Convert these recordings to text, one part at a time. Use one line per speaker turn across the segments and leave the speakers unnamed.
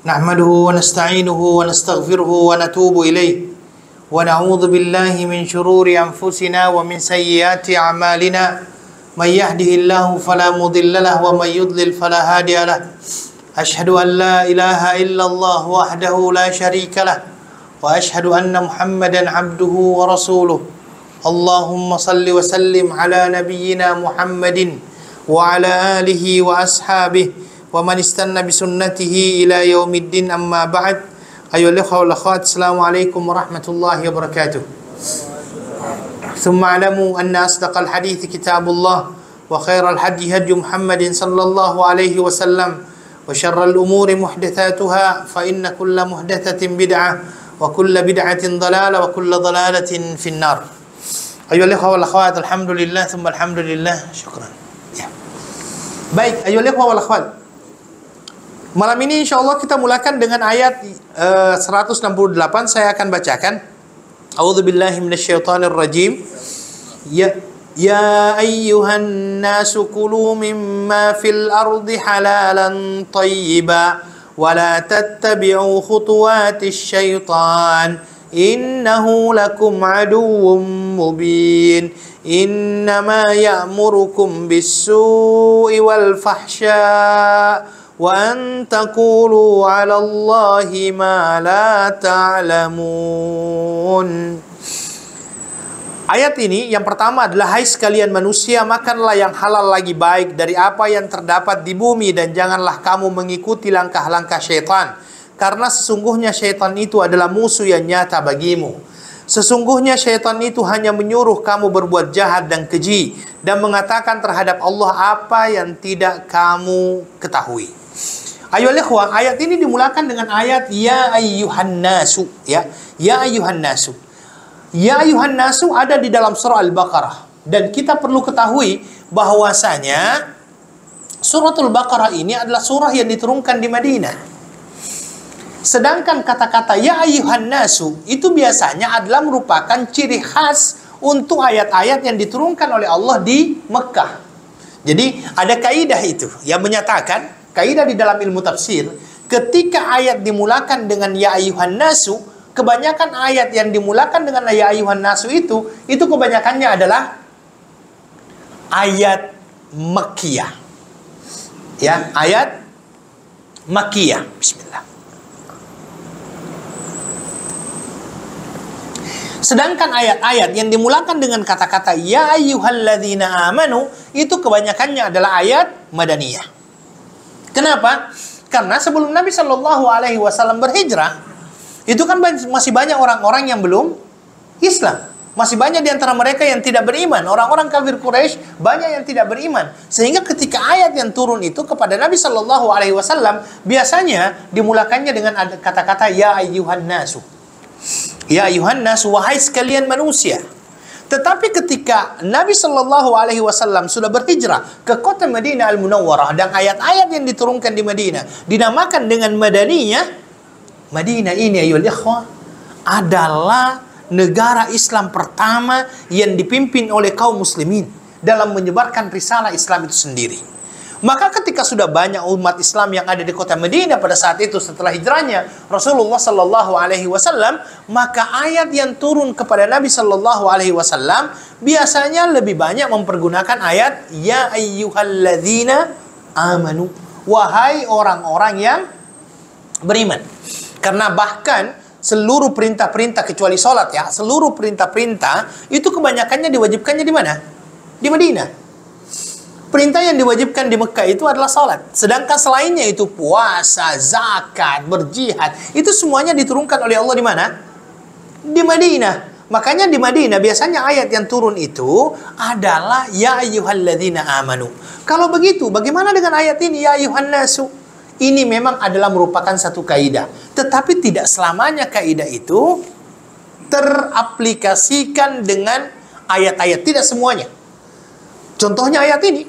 نحمده ونستعينه ونستغفره ونتوب إليه ونعوذ بالله من شرور أنفسنا ومن سيئات أعمالنا من يهده الله فلا مضل له ومن يضلل فلا هادي له أشهد أن لا إله إلا الله وحده لا شريك له وأشهد أن محمدا عبده ورسوله اللهم صل وسلم على نبينا محمد وعلى آله وأصحابه ومن استنى بسنته إلى يوم الدين أما بعد أيها الأخوة والأخوات السلام عليكم ورحمة الله وبركاته ثم اعلموا أن أصدق الحديث كتاب الله وخير الهدي هدي محمد صلى الله عليه وسلم وشر الأمور محدثاتها فإن كل محدثة بدعة وكل بدعة ضلالة وكل ضلالة في النار أيها الأخوة والأخوات الحمد لله ثم الحمد لله شكرا Baik, ayo lihat wal akhwat. Malam ini insyaallah kita mulakan dengan ayat 168 saya akan bacakan. A'udzubillahi minasyaitonir rajim. Ya ayyuhan nasu kulu mimma fil ardi halalan thayyiba wa la tattabi'u khutuwatis syaitan innahu lakum aduwwum mubin. إنما يأمركم بالسوء والفحشاء وأن تقولوا على الله ما لا تعلمون. Ayat ini yang pertama adalah hai sekalian manusia, makanlah yang halal lagi baik dari apa yang terdapat di bumi dan janganlah kamu mengikuti langkah-langkah syaitan karena sesungguhnya syaitan itu adalah musuh yang nyata bagimu. Sesungguhnya syaitan itu hanya menyuruh kamu berbuat jahat dan keji dan mengatakan terhadap Allah apa yang tidak kamu ketahui. Ayo ikhwah, ayat ini dimulakan dengan ayat ya ayyuhan nasu, ya. Ya ayyuhan nasu. Ya ayyuhan nasu ada di dalam surah Al-Baqarah dan kita perlu ketahui bahwasanya suratul Baqarah ini adalah surah yang diturunkan di Madinah. Sedangkan kata-kata ya ayyuhan nasu itu biasanya adalah merupakan ciri khas untuk ayat-ayat yang diturunkan oleh Allah di Mekah. Jadi ada kaidah itu yang menyatakan, kaidah di dalam ilmu tafsir, ketika ayat dimulakan dengan ya ayyuhan nasu, kebanyakan ayat yang dimulakan dengan ya ayyuhan nasu itu kebanyakannya adalah ayat Makkiyah. Ya, ayat Makkiyah. Bismillah. Sedangkan ayat-ayat yang dimulakan dengan kata-kata ya ayyuhalladzina amanu itu kebanyakannya adalah ayat Madaniyah. Kenapa? Karena sebelum Nabi Shallallahu Alaihi Wasallam berhijrah, itu kan masih banyak orang-orang yang belum Islam. Masih banyak di antara mereka yang tidak beriman. Orang-orang kafir Quraisy banyak yang tidak beriman. Sehingga ketika ayat yang turun itu kepada Nabi Shallallahu Alaihi Wasallam biasanya dimulakannya dengan kata-kata ya ayyuhan nasu. Ya ayuhan nas, wahai sekalian manusia. Tetapi ketika Nabi Shallallahu Alaihi Wasallam sudah berhijrah ke kota Madinah Al-Munawwarah dan ayat-ayat yang diturunkan di Madinah dinamakan dengan Madaniyah, Madinah ini ayol ikhwah adalah negara Islam pertama yang dipimpin oleh kaum muslimin dalam menyebarkan risalah Islam itu sendiri. Maka ketika sudah banyak umat Islam yang ada di kota Madinah pada saat itu setelah hijrahnya Rasulullah Sallallahu Alaihi Wasallam, maka ayat yang turun kepada Nabi Sallallahu Alaihi Wasallam biasanya lebih banyak mempergunakan ayat ya ayyuhalladzina amanu, wahai orang-orang yang beriman. Karena bahkan seluruh perintah-perintah kecuali sholat, ya, seluruh perintah-perintah itu kebanyakannya diwajibkannya di mana? Di Madinah. Perintah yang diwajibkan di Mekah itu adalah salat. Sedangkan selainnya itu puasa, zakat, berjihad, itu semuanya diturunkan oleh Allah di mana? Di Madinah. Makanya di Madinah biasanya ayat yang turun itu adalah ya ayyuhalladzina amanu. Kalau begitu, bagaimana dengan ayat ini ya ayyuhan nasu? Ini memang adalah merupakan satu kaidah. Tetapi tidak selamanya kaidah itu teraplikasikan dengan ayat-ayat, tidak semuanya. Contohnya ayat ini.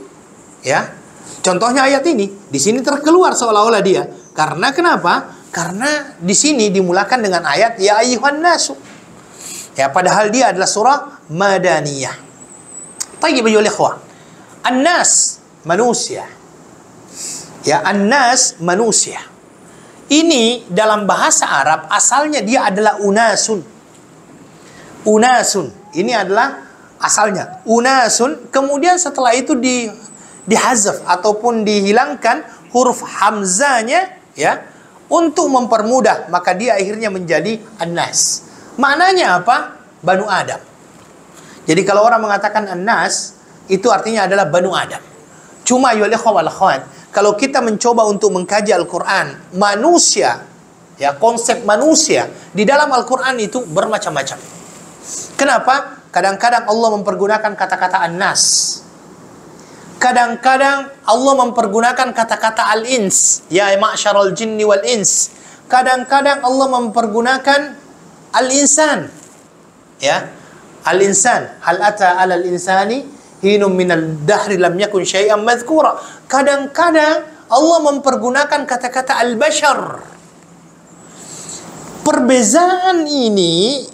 Ya, contohnya ayat ini di sini terkeluar seolah-olah dia. Karena kenapa? Karena di sini dimulakan dengan ayat ya ayyuhan nasu. Ya, padahal dia adalah surah Madaniyah. Tayyib ayyuhal ikhwah. An-nas, manusia. Ya, an-nas manusia. Ini dalam bahasa Arab asalnya dia adalah unasun. Unasun. Ini adalah asalnya unasun. Kemudian setelah itu dihazaf ataupun dihilangkan huruf hamzanya, ya, untuk mempermudah, maka dia akhirnya menjadi an-nas. Maknanya apa? Banu Adam. Jadi kalau orang mengatakan an-nas, itu artinya adalah Banu Adam. Cuma ya ikhwah wal akhwat, kalau kita mencoba untuk mengkaji Al-Quran, manusia, ya, konsep manusia di dalam Al-Quran itu bermacam-macam. Kenapa? Kadang-kadang Allah mempergunakan kata-kata an-nas. Kadang-kadang Allah mempergunakan kata-kata al-ins, ya ma'syaral jinni wal ins. Kadang-kadang Allah mempergunakan al-insan, ya, al-insan. Hal ata 'alal insani hinum minal dahri lam yakun syai'an madhkura. Kadang-kadang Allah mempergunakan kata-kata al-bashar. Perbezaan ini,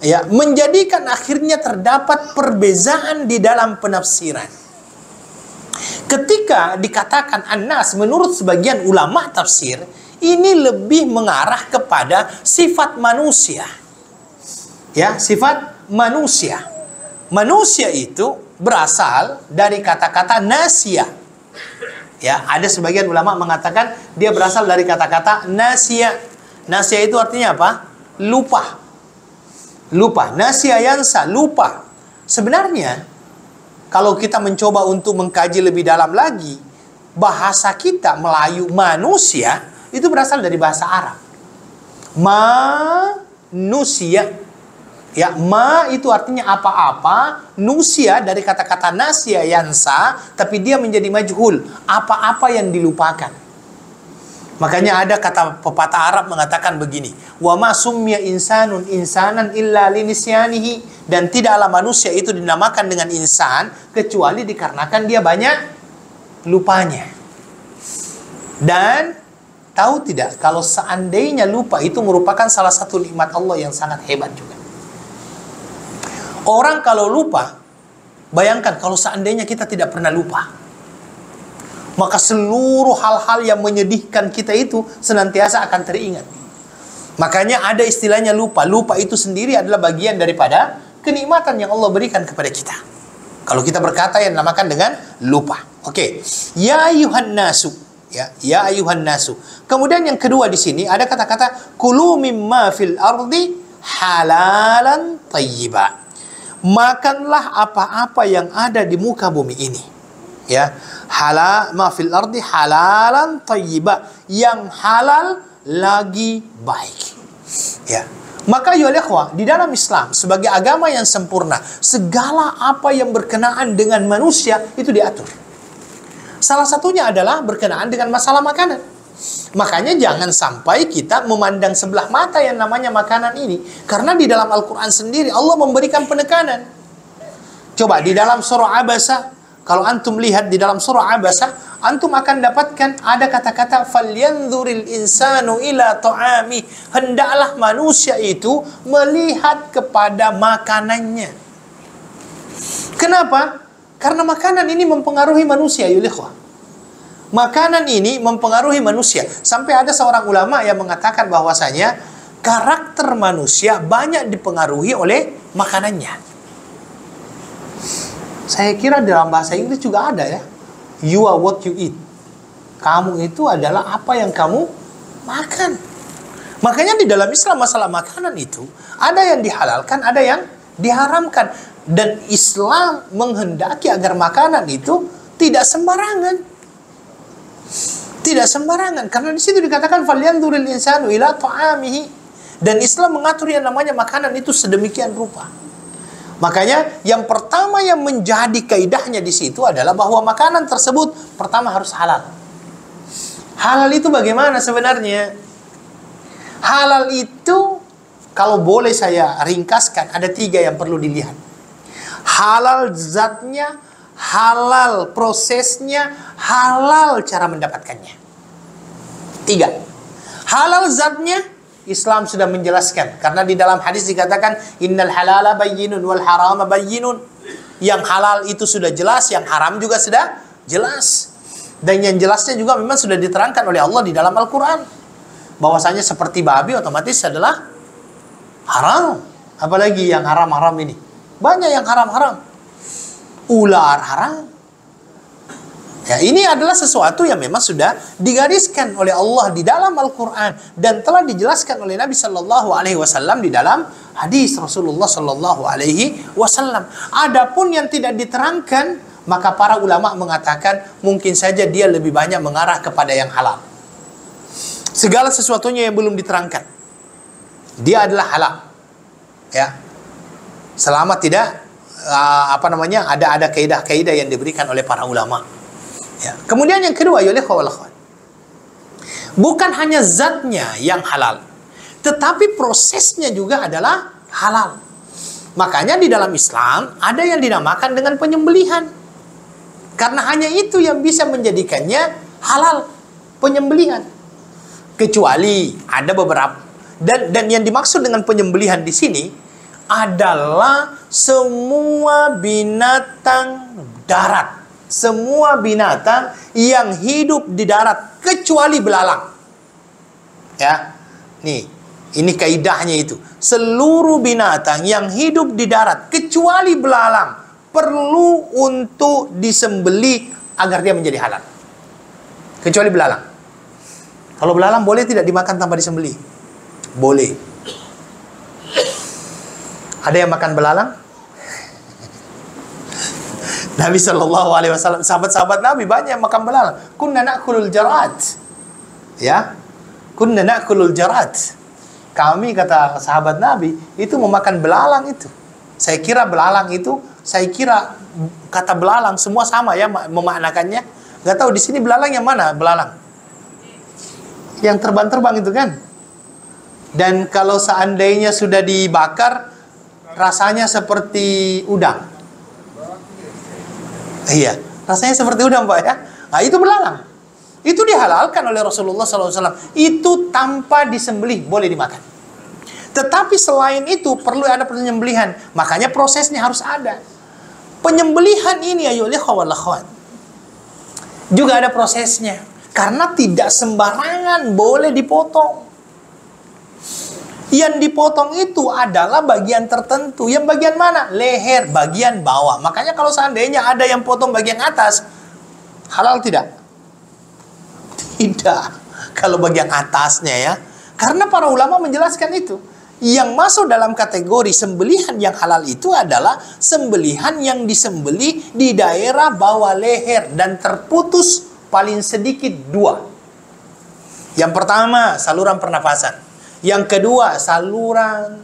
ya, menjadikan akhirnya terdapat perbezaan di dalam penafsiran. Ketika dikatakan an-nas, menurut sebagian ulama tafsir, ini lebih mengarah kepada sifat manusia. Ya, sifat manusia. Manusia itu berasal dari kata-kata nasia. Ya, ada sebagian ulama mengatakan dia berasal dari kata-kata nasia. Nasia itu artinya apa? Lupa. Lupa. Nasia yansa, lupa. Sebenarnya kalau kita mencoba untuk mengkaji lebih dalam lagi, bahasa kita Melayu manusia itu berasal dari bahasa Arab. Manusia. Ya, ma itu artinya apa-apa, nusia dari kata-kata nasya yansa, tapi dia menjadi majhul, apa-apa yang dilupakan. Makanya ada kata pepatah Arab mengatakan begini, wa ma summiya insanun insanan illa linisyanihi, dan tidaklah manusia itu dinamakan dengan insan kecuali dikarenakan dia banyak lupanya. Dan tahu tidak kalau seandainya lupa itu merupakan salah satu nikmat Allah yang sangat hebat juga. Orang kalau lupa, bayangkan kalau seandainya kita tidak pernah lupa, maka seluruh hal-hal yang menyedihkan kita itu senantiasa akan teringat. Makanya ada istilahnya lupa. Lupa itu sendiri adalah bagian daripada kenikmatan yang Allah berikan kepada kita. Kalau kita berkata yang dinamakan dengan lupa. Oke. Ya ayuhan nasu. Ya ayuhan nasu. Kemudian yang kedua di sini ada kata-kata kulu mimma fil ardi halalan tayyiba. Makanlah apa-apa yang ada di muka bumi ini. Ya, halal ma fil ardi halalan tayyiba, yang halal lagi baik. Ya. Maka ya ikhwah, di dalam Islam sebagai agama yang sempurna, segala apa yang berkenaan dengan manusia itu diatur. Salah satunya adalah berkenaan dengan masalah makanan. Makanya jangan sampai kita memandang sebelah mata yang namanya makanan ini. Karena di dalam Al-Quran sendiri Allah memberikan penekanan. Coba di dalam surah Abasa, kalau antum lihat di dalam surah Abasa, antum akan dapatkan ada kata-kata falyanzuril insanu ila ta'ami. Hendaklah manusia itu melihat kepada makanannya. Kenapa? Karena makanan ini mempengaruhi manusia, ya ikhwah. Makanan ini mempengaruhi manusia. Sampai ada seorang ulama yang mengatakan bahwasanya karakter manusia banyak dipengaruhi oleh makanannya. Saya kira dalam bahasa Inggris juga ada ya. You are what you eat. Kamu itu adalah apa yang kamu makan. Makanya di dalam Islam masalah makanan itu ada yang dihalalkan, ada yang diharamkan. Dan Islam menghendaki agar makanan itu tidak sembarangan. Tidak sembarangan, karena di situ dikatakan falyanzuril insanu ila ta'amihi, dan Islam mengatur yang namanya makanan itu sedemikian rupa. Makanya yang pertama yang menjadi kaidahnya di situ adalah bahwa makanan tersebut pertama harus halal. Halal itu bagaimana sebenarnya? Halal itu kalau boleh saya ringkaskan ada 3 yang perlu dilihat. Halal zatnya, halal prosesnya, halal cara mendapatkannya. 3. Halal zatnya, Islam sudah menjelaskan. Karena di dalam hadis dikatakan, innal halala bayyinun wal harama bayyinun. Yang halal itu sudah jelas, yang haram juga sudah jelas. Dan yang jelasnya juga memang sudah diterangkan oleh Allah di dalam Al-Quran. Bahwasanya seperti babi otomatis adalah haram. Apalagi yang haram-haram ini. Banyak yang haram-haram. Ular haram. Ya, ini adalah sesuatu yang memang sudah digariskan oleh Allah di dalam Al-Quran. Dan telah dijelaskan oleh Nabi Sallallahu Alaihi Wasallam di dalam hadis Rasulullah Sallallahu Alaihi Wasallam. Adapun yang tidak diterangkan, maka para ulama mengatakan mungkin saja dia lebih banyak mengarah kepada yang halal. Segala sesuatunya yang belum diterangkan, dia adalah halal. Ya, selama tidak ada kaidah-kaidah yang diberikan oleh para ulama. Ya. Kemudian yang kedua, bukan hanya zatnya yang halal, tetapi prosesnya juga adalah halal. Makanya di dalam Islam ada yang dinamakan dengan penyembelihan. Karena hanya itu yang bisa menjadikannya halal, penyembelihan. Kecuali ada beberapa, dan yang dimaksud dengan penyembelihan di sini adalah semua binatang darat, semua binatang yang hidup di darat kecuali belalang. Ya, ini kaidahnya itu. Seluruh binatang yang hidup di darat kecuali belalang perlu untuk disembeli agar dia menjadi halal. Kecuali belalang. Kalau belalang boleh tidak dimakan tanpa disembeli? Boleh. Ada yang makan belalang? Nabi Sallallahu Alaihi Wasallam, sahabat-sahabat Nabi banyak yang makan belalang. Kunna na'kulul jarat. Ya, kunna na'kulul jarat. Kami, kata sahabat Nabi, itu memakan belalang itu. Saya kira belalang itu, kata belalang semua sama ya memaknakannya. Gak tahu di sini belalang yang mana belalang? Yang terbang-terbang itu kan. Dan kalau seandainya sudah dibakar, rasanya seperti udang. Iya, rasanya seperti udang, Pak ya. Nah, itu belalang. Itu dihalalkan oleh Rasulullah SAW. Itu tanpa disembelih, boleh dimakan. Tetapi selain itu perlu ada penyembelihan. Makanya prosesnya harus ada. Penyembelihan ini ayoleh khawal-khawat. Juga ada prosesnya. Karena tidak sembarangan boleh dipotong. Yang dipotong itu adalah bagian tertentu. Yang bagian mana? Leher, bagian bawah. Makanya kalau seandainya ada yang potong bagian atas, halal tidak? Tidak. Kalau bagian atasnya ya. Karena para ulama menjelaskan itu. Yang masuk dalam kategori sembelihan yang halal itu adalah sembelihan yang disembelih di daerah bawah leher dan terputus paling sedikit 2. Yang pertama, saluran pernafasan. Yang kedua, saluran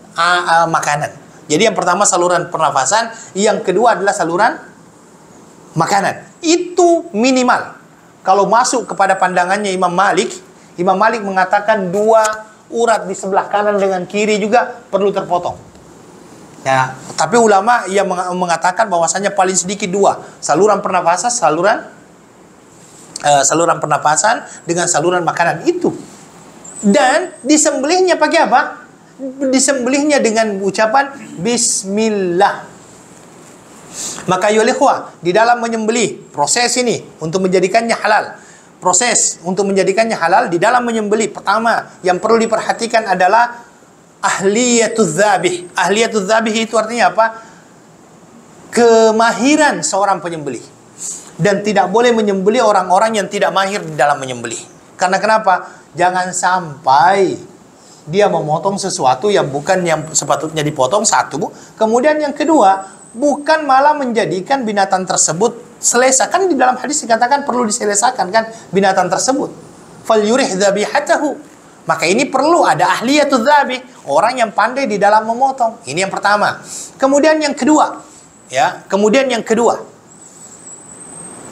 makanan. Jadi yang pertama saluran pernafasan, yang kedua adalah saluran makanan. Itu minimal. Kalau masuk kepada pandangannya Imam Malik mengatakan 2 urat di sebelah kanan dengan kiri juga perlu terpotong. Ya, tapi ulama yang mengatakan bahwasanya paling sedikit 2, saluran pernafasan, saluran pernafasan dengan saluran makanan itu. Dan disembelihnya pakai apa? Disembelihnya dengan ucapan Bismillah. Maka yolikhwah, di dalam menyembelih, proses ini untuk menjadikannya halal. Proses untuk menjadikannya halal di dalam menyembelih. Pertama, yang perlu diperhatikan adalah ahliyatuz zabih. Ahliyatuz zabih itu artinya apa? Kemahiran seorang penyembelih. Dan tidak boleh menyembelih orang-orang yang tidak mahir di dalam menyembelih. Karena kenapa? Jangan sampai dia memotong sesuatu yang bukan yang sepatutnya dipotong, satu. Kemudian yang kedua, bukan malah menjadikan binatang tersebut selesa. Kan di dalam hadis dikatakan perlu diselesakan kan binatang tersebut. Falyurih dzabihatahu. Maka ini perlu ada ahliyatuz dzabih, orang yang pandai di dalam memotong. Ini yang pertama. Kemudian yang kedua,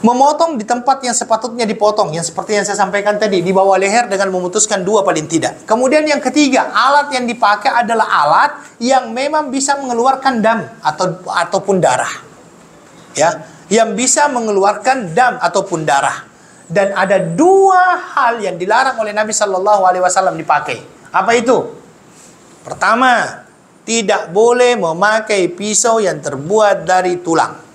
memotong di tempat yang sepatutnya dipotong, yang seperti yang saya sampaikan tadi, di bawah leher dengan memutuskan 2 paling tidak. Kemudian yang ketiga, alat yang dipakai adalah alat yang memang bisa mengeluarkan dam ataupun darah. Ya, yang bisa mengeluarkan dam ataupun darah. Dan ada 2 hal yang dilarang oleh Nabi Sallallahu Alaihi Wasallam dipakai. Apa itu? Pertama, tidak boleh memakai pisau yang terbuat dari tulang.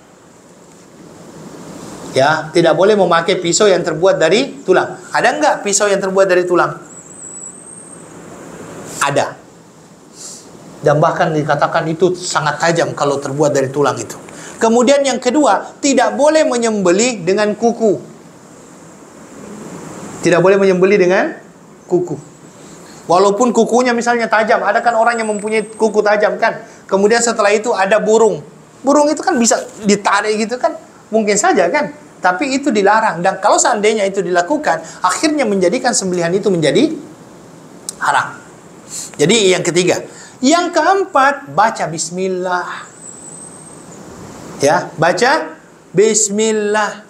Ya, tidak boleh memakai pisau yang terbuat dari tulang. Ada nggak pisau yang terbuat dari tulang? Ada. Dan bahkan dikatakan itu sangat tajam kalau terbuat dari tulang itu. Kemudian yang kedua, tidak boleh menyembelih dengan kuku. Tidak boleh menyembelih dengan kuku. Walaupun kukunya misalnya tajam, ada kan orang yang mempunyai kuku tajam kan. Kemudian setelah itu ada burung. Burung itu kan bisa ditarik gitu kan. Mungkin saja kan. Tapi itu dilarang. Dan kalau seandainya itu dilakukan, akhirnya menjadikan sembelihan itu menjadi haram. Jadi yang ketiga. Yang keempat, baca bismillah. Ya, baca bismillah.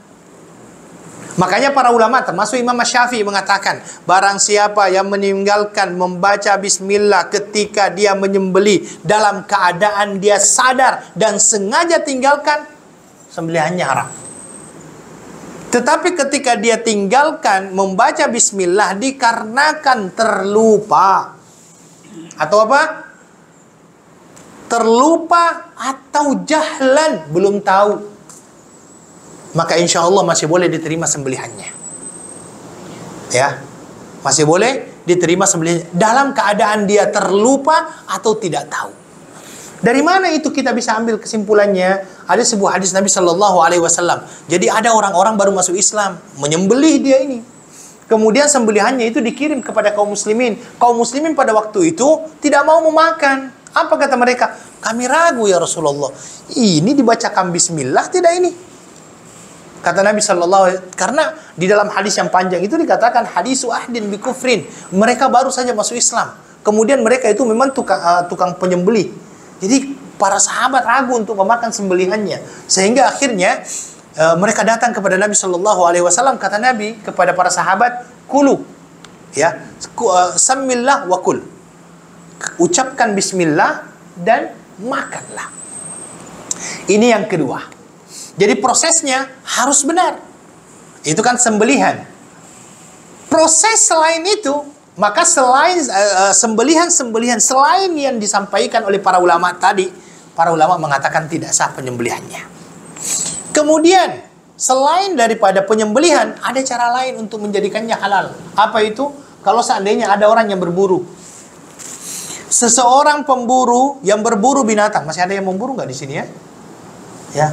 Makanya para ulama termasuk Imam Syafi'i mengatakan, barang siapa yang meninggalkan membaca bismillah ketika dia menyembelih dalam keadaan dia sadar dan sengaja tinggalkan, sembelihannya haram. Tetapi ketika dia tinggalkan membaca bismillah dikarenakan terlupa atau apa? Terlupa atau jahlan, belum tahu, maka insya Allah masih boleh diterima sembelihannya. Ya, masih boleh diterima sembelihannya dalam keadaan dia terlupa atau tidak tahu. Dari mana itu kita bisa ambil kesimpulannya? Ada sebuah hadis Nabi Shallallahu Alaihi Wasallam. Jadi ada orang-orang baru masuk Islam, menyembelih dia ini. Kemudian sembelihannya itu dikirim kepada kaum muslimin. Kaum muslimin pada waktu itu tidak mau memakan. Apa kata mereka? Kami ragu ya Rasulullah. Ini dibacakan bismillah tidak ini? Kata Nabi Shallallahu Alaihi Wasallam, karena di dalam hadis yang panjang itu dikatakan hadisu ahdin bi kufrin. Mereka baru saja masuk Islam. Kemudian mereka itu memang tukang penyembelih. Jadi para sahabat ragu untuk memakan sembelihannya, sehingga akhirnya mereka datang kepada Nabi Shallallahu Alaihi Wasallam. Kata Nabi kepada para sahabat, kulu, ya, samillah wa kul, ucapkan bismillah dan makanlah. Ini yang kedua. Jadi prosesnya harus benar. Itu kan sembelihan. Proses selain itu, maka selain sembelihan-sembelihan selain yang disampaikan oleh para ulama tadi, para ulama mengatakan tidak sah penyembelihannya. Kemudian, selain daripada penyembelihan, ada cara lain untuk menjadikannya halal. Apa itu? Kalau seandainya ada orang yang berburu. Seseorang pemburu yang berburu binatang. Masih ada yang memburu nggak di sini ya? Ya,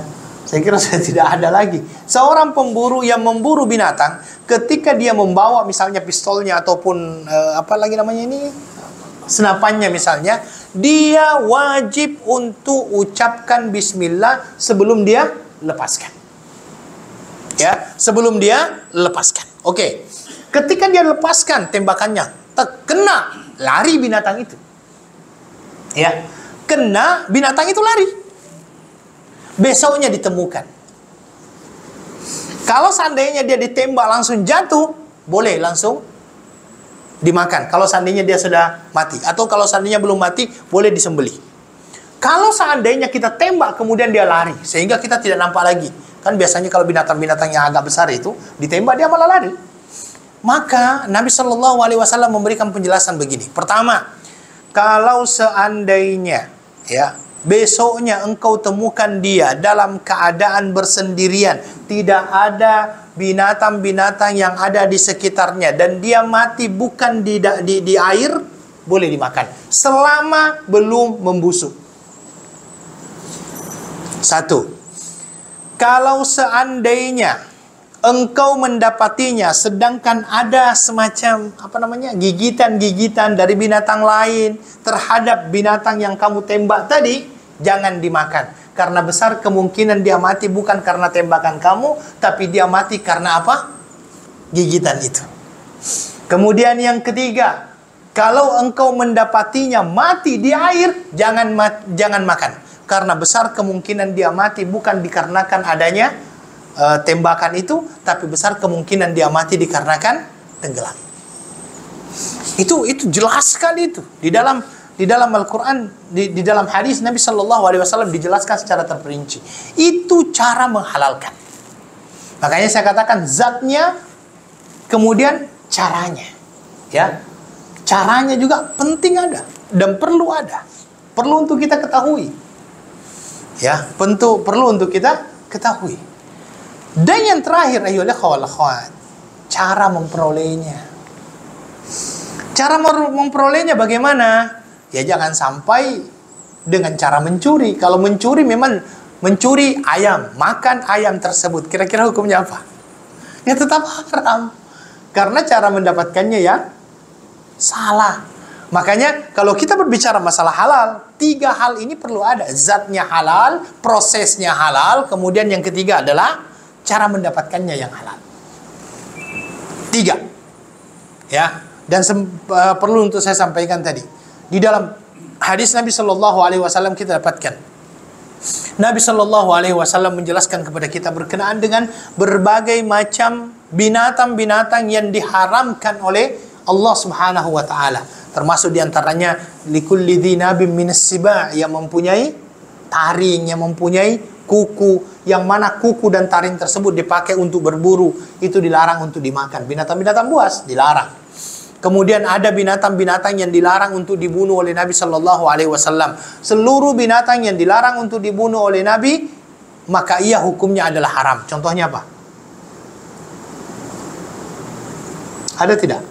saya kira saya tidak ada lagi. Seorang pemburu yang memburu binatang, ketika dia membawa misalnya pistolnya ataupun apa lagi namanya ini, senapannya misalnya, dia wajib untuk ucapkan bismillah sebelum dia lepaskan. Ya, sebelum dia lepaskan. Oke. Ketika dia lepaskan tembakannya, terkena, lari binatang itu. Ya, kena, binatang itu lari. Besoknya ditemukan. Kalau seandainya dia ditembak langsung jatuh, boleh langsung dimakan. Kalau seandainya dia sudah mati, atau kalau seandainya belum mati, boleh disembelih. Kalau seandainya kita tembak kemudian dia lari, sehingga kita tidak nampak lagi. Kan biasanya kalau binatang-binatang yang agak besar itu ditembak dia malah lari. Maka Nabi Shallallahu Alaihi Wasallam memberikan penjelasan begini. Pertama, kalau seandainya ya besoknya engkau temukan dia dalam keadaan bersendirian, tidak ada binatang-binatang yang ada di sekitarnya, dan dia mati bukan di air, boleh dimakan selama belum membusuk. Satu. Kalau seandainya engkau mendapatinya sedangkan ada semacam gigitan-gigitan dari binatang lain terhadap binatang yang kamu tembak tadi, jangan dimakan. Karena besar kemungkinan dia mati bukan karena tembakan kamu, tapi dia mati karena apa? Gigitan itu. Kemudian yang ketiga, kalau engkau mendapatinya mati di air, jangan makan. Karena besar kemungkinan dia mati bukan dikarenakan adanya tembakan itu, tapi besar kemungkinan dia mati dikarenakan tenggelam. Itu jelas sekali itu di dalam Al-Quran, di dalam hadis Nabi Shallallahu Alaihi Wasallam dijelaskan secara terperinci. Itu cara menghalalkan. Makanya saya katakan zatnya, kemudian caranya, ya, caranya juga penting ada dan perlu untuk kita ketahui, ya, perlu untuk kita ketahui. Dan yang terakhir, ayolah akhwat, cara memperolehnya. Cara memperolehnya bagaimana? Ya jangan sampai dengan cara mencuri. Kalau mencuri memang mencuri ayam, makan ayam tersebut. Kira-kira hukumnya apa? Ya tetap haram. Karena cara mendapatkannya ya salah. Makanya kalau kita berbicara masalah halal, 3 hal ini perlu ada. Zatnya halal, prosesnya halal, kemudian yang ketiga adalah cara mendapatkannya yang halal. 3. Ya. Dan perlu untuk saya sampaikan tadi, di dalam hadis Nabi Shallallahu Alaihi Wasallam kita dapatkan, Nabi Shallallahu Alaihi Wasallam menjelaskan kepada kita berkenaan dengan berbagai macam binatang-binatang yang diharamkan oleh Allah Subhanahu Wa Taala, termasuk diantaranya likulli dzinabin minas siba, yang mempunyai taring, yang mempunyai kuku, yang mana kuku dan taring tersebut dipakai untuk berburu, itu dilarang untuk dimakan. Binatang-binatang buas dilarang. Kemudian ada binatang-binatang yang dilarang untuk dibunuh oleh Nabi Shallallahu Alaihi Wasallam. Seluruh binatang yang dilarang untuk dibunuh oleh Nabi, maka ia hukumnya adalah haram. Contohnya apa? Ada tidak?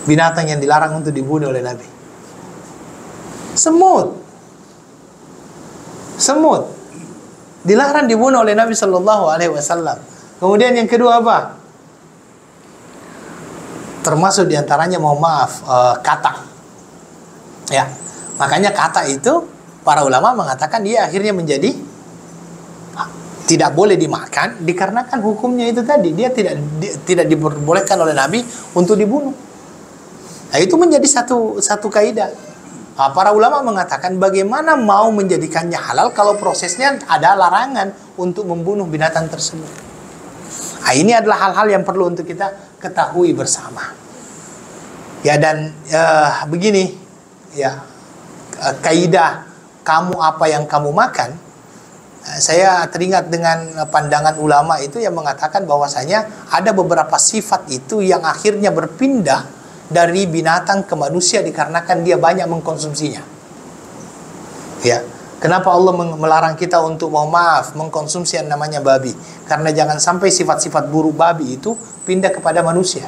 Binatang yang dilarang untuk dibunuh oleh Nabi. Semut. Semut. Dilarang dibunuh oleh Nabi Shallallahu Alaihi Wasallam. Kemudian yang kedua apa? Termasuk diantaranya, mohon maaf, kata. Ya, makanya kata itu para ulama mengatakan dia akhirnya menjadi tidak boleh dimakan dikarenakan hukumnya itu tadi, dia tidak diperbolehkan oleh Nabi untuk dibunuh. Nah, itu menjadi satu kaidah. Nah, para ulama mengatakan bagaimana mau menjadikannya halal kalau prosesnya ada larangan untuk membunuh binatang tersebut. Nah, ini adalah hal-hal yang perlu untuk kita ketahui bersama. Ya, dan begini, ya, kaidah kamu apa yang kamu makan. Saya teringat dengan pandangan ulama itu yang mengatakan bahwasanya ada beberapa sifat itu yang akhirnya berpindah dari binatang ke manusia dikarenakan dia banyak mengkonsumsinya. Ya, kenapa Allah melarang kita untuk, mohon maaf, mengkonsumsi yang namanya babi? Karena jangan sampai sifat-sifat buruk babi itu pindah kepada manusia.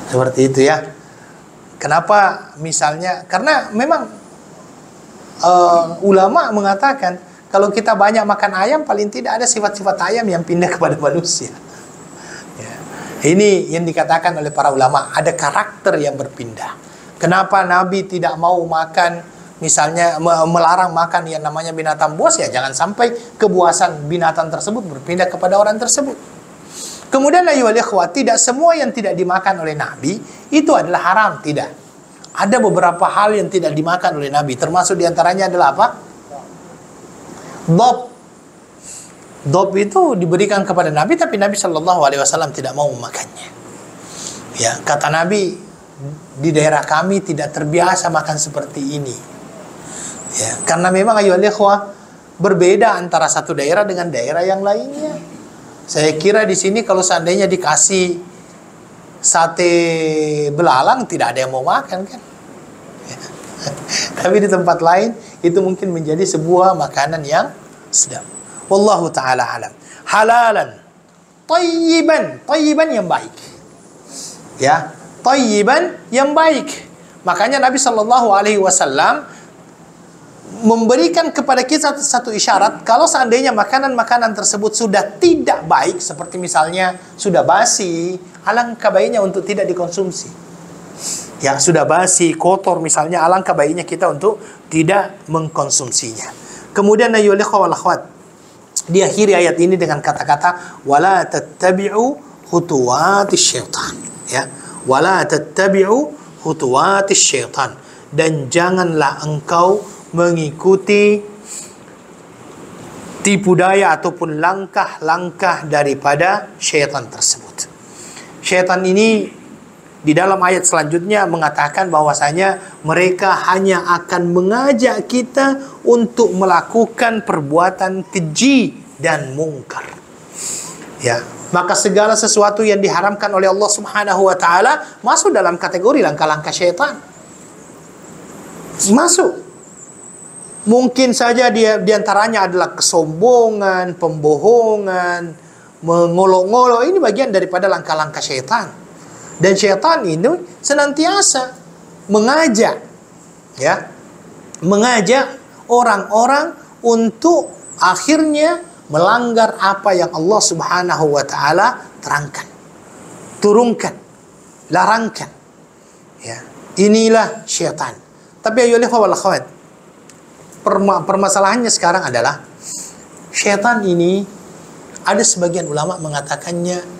Seperti itu ya. Kenapa misalnya? Karena memang ulama mengatakan kalau kita banyak makan ayam, paling tidak ada sifat-sifat ayam yang pindah kepada manusia. Ya. Ini yang dikatakan oleh para ulama, ada karakter yang berpindah. Kenapa Nabi tidak mau makan, misalnya melarang makan yang namanya binatang buas? Ya jangan sampai kebuasan binatang tersebut berpindah kepada orang tersebut. Kemudian ayyuhal ikhwah, tidak semua yang tidak dimakan oleh Nabi itu adalah haram, tidak. Ada beberapa hal yang tidak dimakan oleh Nabi, termasuk diantaranya adalah apa? Dob. Dob itu diberikan kepada Nabi, tapi Nabi Shallallahu Alaihi Wasallam tidak mau memakannya. Ya, kata Nabi, di daerah kami tidak terbiasa makan seperti ini. Ya, karena memang ayyuhal ikhwah, berbeda antara satu daerah dengan daerah yang lainnya. Saya kira di sini kalau seandainya dikasih sate belalang, tidak ada yang mau makan kan? Tapi di tempat lain itu mungkin menjadi sebuah makanan yang sedap. Wallahu ta'ala alam. Halalan, tayyiban, tayyiban yang baik. Ya, tayyiban yang baik. Makanya Nabi Shallallahu Alaihi Wasallam memberikan kepada kita satu isyarat, kalau seandainya makanan-makanan tersebut sudah tidak baik, seperti misalnya sudah basi, alangkah baiknya untuk tidak dikonsumsi. Ya, sudah basi, kotor misalnya, alangkah baiknya kita untuk tidak mengkonsumsinya. Kemudian ayyuhal ikhwah wal akhwat, diakhiri ayat ini dengan kata-kata wala tattabi'u khutuwatis syaitan. Ya, wala tattabi'u khutuwatis syaitan, dan janganlah engkau mengikuti tipu daya ataupun langkah-langkah daripada syaitan tersebut. Syaitan ini di dalam ayat selanjutnya mengatakan bahwasanya mereka hanya akan mengajak kita untuk melakukan perbuatan keji dan mungkar. Ya, maka segala sesuatu yang diharamkan oleh Allah Subhanahu wa taala masuk dalam kategori langkah-langkah syaitan. Masuk. Mungkin saja dia diantaranya adalah kesombongan, pembohongan, mengolok-ngolok. Ini bagian daripada langkah-langkah syaitan. Dan syaitan ini senantiasa mengajak, ya, mengajak orang-orang untuk akhirnya melanggar apa yang Allah Subhanahu wa taala terangkan, turunkan, larangkan. Ya, inilah syaitan. Tapi ayolah wal akhwat, permasalahannya sekarang adalah syaitan ini, ada sebagian ulama mengatakannya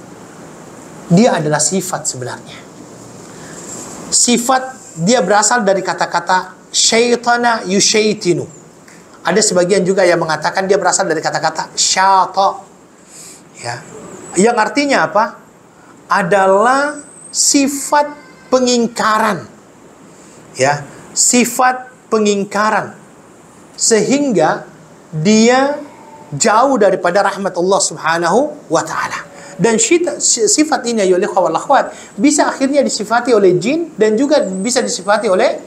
dia adalah sifat sebenarnya. Sifat dia berasal dari kata-kata syaitana yusyaitinu. Ada sebagian juga yang mengatakan dia berasal dari kata-kata syata. Ya. Yang artinya apa? Adalah sifat pengingkaran. Ya, sifat pengingkaran. Sehingga dia jauh daripada rahmat Allah Subhanahu wa taala. Dan sifat ini ya wal akhwat bisa akhirnya disifati oleh jin dan juga bisa disifati oleh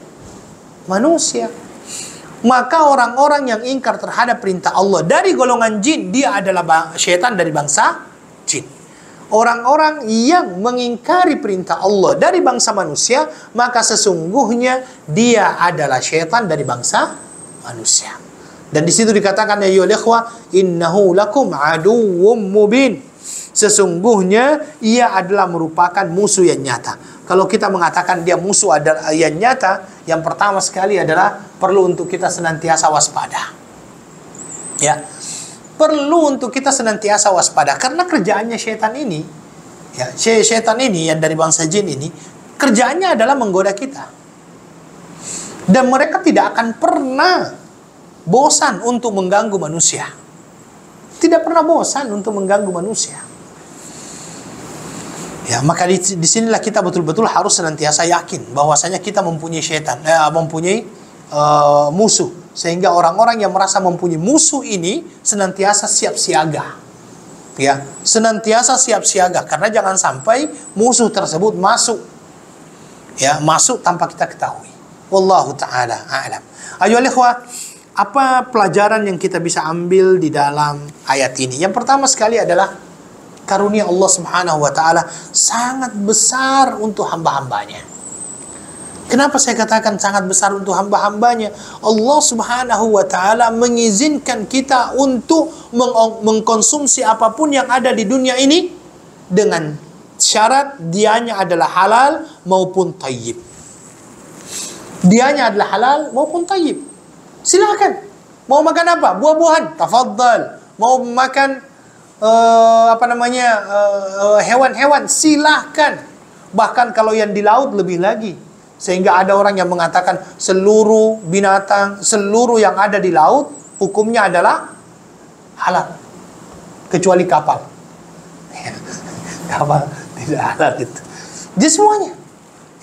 manusia. Maka orang-orang yang ingkar terhadap perintah Allah dari golongan jin, dia adalah syaitan dari bangsa jin. Orang-orang yang mengingkari perintah Allah dari bangsa manusia, maka sesungguhnya dia adalah syaitan dari bangsa manusia. Dan di situ dikatakan ya ayyuhal ikhwah, innahu lakum aduwwum mubin. Sesungguhnya ia adalah merupakan musuh yang nyata. Kalau kita mengatakan dia musuh adalah yang nyata, yang pertama sekali adalah perlu untuk kita senantiasa waspada. Ya, perlu untuk kita senantiasa waspada karena kerjaannya syaitan ini, ya, syaitan ini yang dari bangsa jin ini, kerjaannya adalah menggoda kita. Dan mereka tidak akan pernah bosan untuk mengganggu manusia. Tidak pernah bosan untuk mengganggu manusia. Ya, maka di sinilah kita betul-betul harus senantiasa yakin bahwasanya kita mempunyai syaitan, mempunyai musuh, sehingga orang-orang yang merasa mempunyai musuh ini senantiasa siap siaga. Ya, senantiasa siap siaga karena jangan sampai musuh tersebut masuk. Ya, masuk tanpa kita ketahui. Wallahu taala a'lam. Ayo ikhwah, apa pelajaran yang kita bisa ambil di dalam ayat ini? Yang pertama sekali adalah karunia Allah Subhanahu wa taala sangat besar untuk hamba-hambanya. Kenapa saya katakan sangat besar untuk hamba-hambanya? Allah Subhanahu wa taala mengizinkan kita untuk mengkonsumsi apapun yang ada di dunia ini dengan syarat dianya adalah halal maupun thayyib. Dianya adalah halal maupun thayyib. Silakan. Mau makan apa? Buah-buahan, tafadhal. Mau makan hewan-hewan, silahkan. Bahkan kalau yang di laut lebih lagi. Sehingga ada orang yang mengatakan seluruh binatang, seluruh yang ada di laut hukumnya adalah halal, kecuali kapal. Kapal tidak halal itu. Jadi semuanya.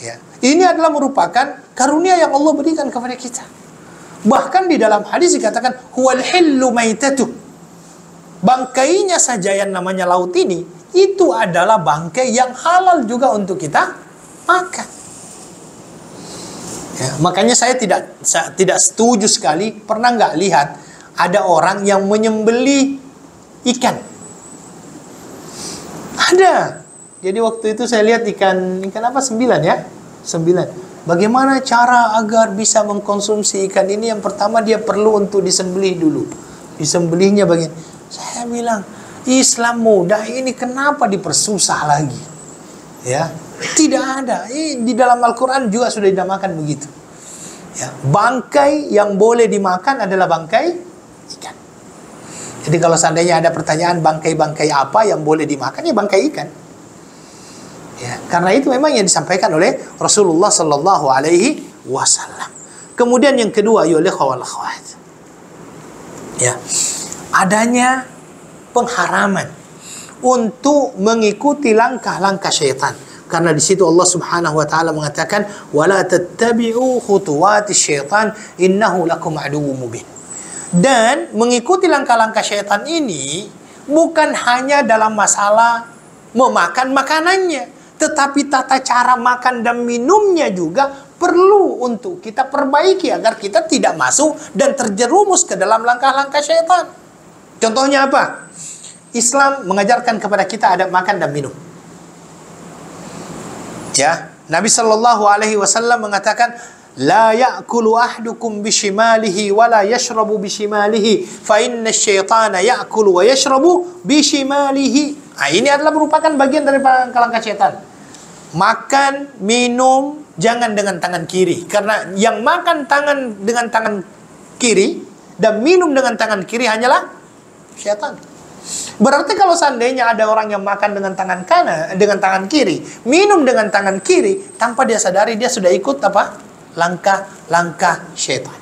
Ya. Ini adalah merupakan karunia yang Allah berikan kepada kita. Bahkan di dalam hadis dikatakan huwal hillu maitatuh. Bangkainya saja yang namanya laut ini, itu adalah bangkai yang halal juga untuk kita makan. Ya, makanya saya tidak setuju sekali. Pernah nggak lihat ada orang yang menyembelih ikan? Ada. Jadi waktu itu saya lihat ikan apa 9 ya? 9. Bagaimana cara agar bisa mengkonsumsi ikan ini? Yang pertama dia perlu untuk disembelih dulu. Disembelihnya bagian. Saya bilang, Islam mudah ini kenapa dipersusah lagi? Ya, tidak ada. Di dalam Al-Quran juga sudah dinamakan begitu. Ya, bangkai yang boleh dimakan adalah bangkai ikan. Jadi kalau seandainya ada pertanyaan bangkai-bangkai apa yang boleh dimakan, ya bangkai ikan. Ya, karena itu memang yang disampaikan oleh Rasulullah Sallallahu Alaihi Wasallam. Kemudian yang kedua, ya wal akhwat, ya, adanya pengharaman untuk mengikuti langkah-langkah syaitan. Karena di situ Allah Subhanahu wa taala mengatakan wala tattabi'u khutuwatis syaitan innahu lakum aduwwum mubin. Dan mengikuti langkah-langkah syaitan ini bukan hanya dalam masalah memakan makanannya, tetapi tata cara makan dan minumnya juga perlu untuk kita perbaiki agar kita tidak masuk dan terjerumus ke dalam langkah-langkah syaitan. Contohnya apa? Islam mengajarkan kepada kita adab makan dan minum. Ya, Nabi Shallallahu Alaihi Wasallam mengatakan, la ya'kulu ahdukum bishimalihi wa la yashrabu bishimalihi fa inna syaitana ya'kulu wa yashrabu bishimalihi. Nah, ini adalah merupakan bagian dari langkah syaitan. Makan, minum, jangan dengan tangan kiri. Karena yang makan dengan tangan kiri dan minum dengan tangan kiri hanyalah syaitan. Berarti kalau seandainya ada orang yang makan dengan tangan kanan, dengan tangan kiri, minum dengan tangan kiri, tanpa dia sadari dia sudah ikut apa? Langkah-langkah syaitan.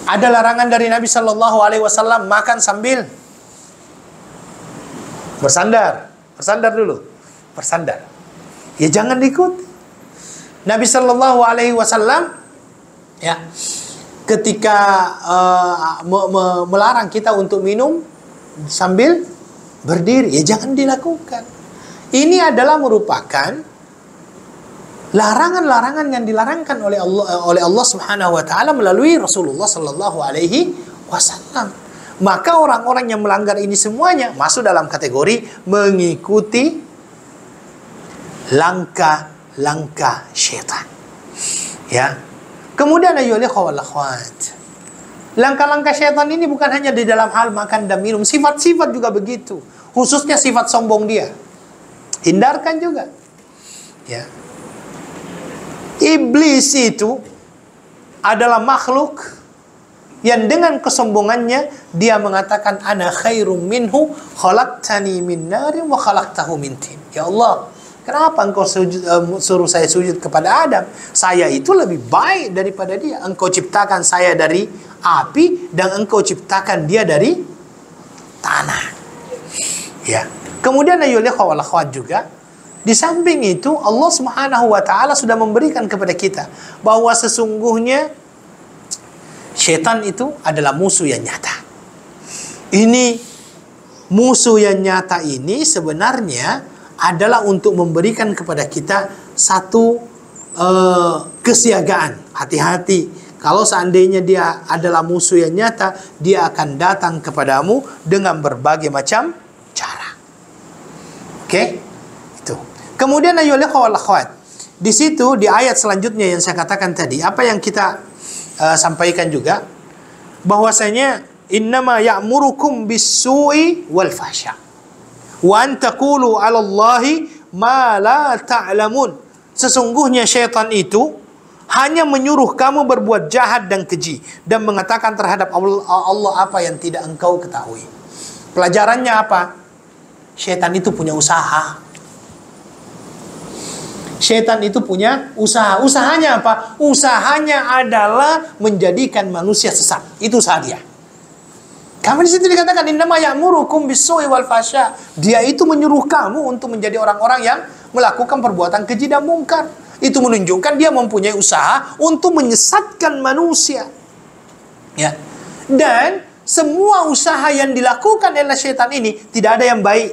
Ada larangan dari Nabi Shallallahu Alaihi Wasallam makan sambil bersandar. Bersandar dulu. Bersandar. Ya jangan ikut. Nabi Shallallahu Alaihi Wasallam ya ketika melarang kita untuk minum sambil berdiri, ya jangan dilakukan. Ini adalah merupakan larangan-larangan yang dilarangkan oleh Allah Subhanahu wa taala melalui Rasulullah sallallahu alaihi wasallam. Maka orang-orang yang melanggar ini semuanya masuk dalam kategori mengikuti langkah-langkah syaitan. Ya. Kemudian ayolah wal akhwat. Langkah-langkah syaitan ini bukan hanya di dalam hal makan dan minum, sifat-sifat juga begitu. Khususnya sifat sombong dia. Hindarkan juga. Ya. Iblis itu adalah makhluk yang dengan kesombongannya dia mengatakan ana khairum minhu khalaqtani min narin wa khalaqtahu min tin. Ya Allah, kenapa engkau suruh saya sujud kepada Adam? Saya itu lebih baik daripada dia. Engkau ciptakan saya dari api dan engkau ciptakan dia dari tanah. Ya. Kemudian ayolah wal akhwat juga, di samping itu Allah Subhanahu wa taala sudah memberikan kepada kita bahwa sesungguhnya syaitan itu adalah musuh yang nyata. Ini musuh yang nyata ini sebenarnya adalah untuk memberikan kepada kita satu kesiagaan. Hati-hati, kalau seandainya dia adalah musuh yang nyata, dia akan datang kepadamu dengan berbagai macam cara. Oke? Itu. Kemudian ayolah wal akhwat. Di situ di ayat selanjutnya yang saya katakan tadi, apa yang kita sampaikan juga bahwasanya innama ya'murukum bis-su'i wal fahsya wa an taqulu 'ala Allahi ma la ta'lamun. Sesungguhnya syaitan itu hanya menyuruh kamu berbuat jahat dan keji dan mengatakan terhadap Allah apa yang tidak engkau ketahui. Pelajarannya apa? Syaitan itu punya usaha. Syaitan itu punya usaha. Usahanya apa? Usahanya adalah menjadikan manusia sesat. Itu usaha dia. Kamu di situ dikatakan innama ya'murukum bis-su'i wal fahsya. Dia itu menyuruh kamu untuk menjadi orang-orang yang melakukan perbuatan keji dan mungkar. Itu menunjukkan dia mempunyai usaha untuk menyesatkan manusia. Ya. Dan semua usaha yang dilakukan oleh syaitan ini tidak ada yang baik.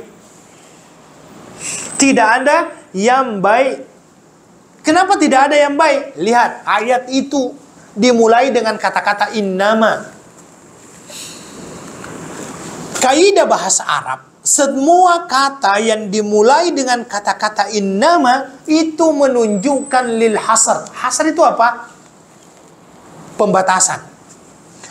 Tidak ada yang baik. Kenapa tidak ada yang baik? Lihat, ayat itu dimulai dengan kata-kata innama. Kaidah bahasa Arab, semua kata yang dimulai dengan kata-kata innama itu menunjukkan lil hasr. Hasr itu apa? Pembatasan.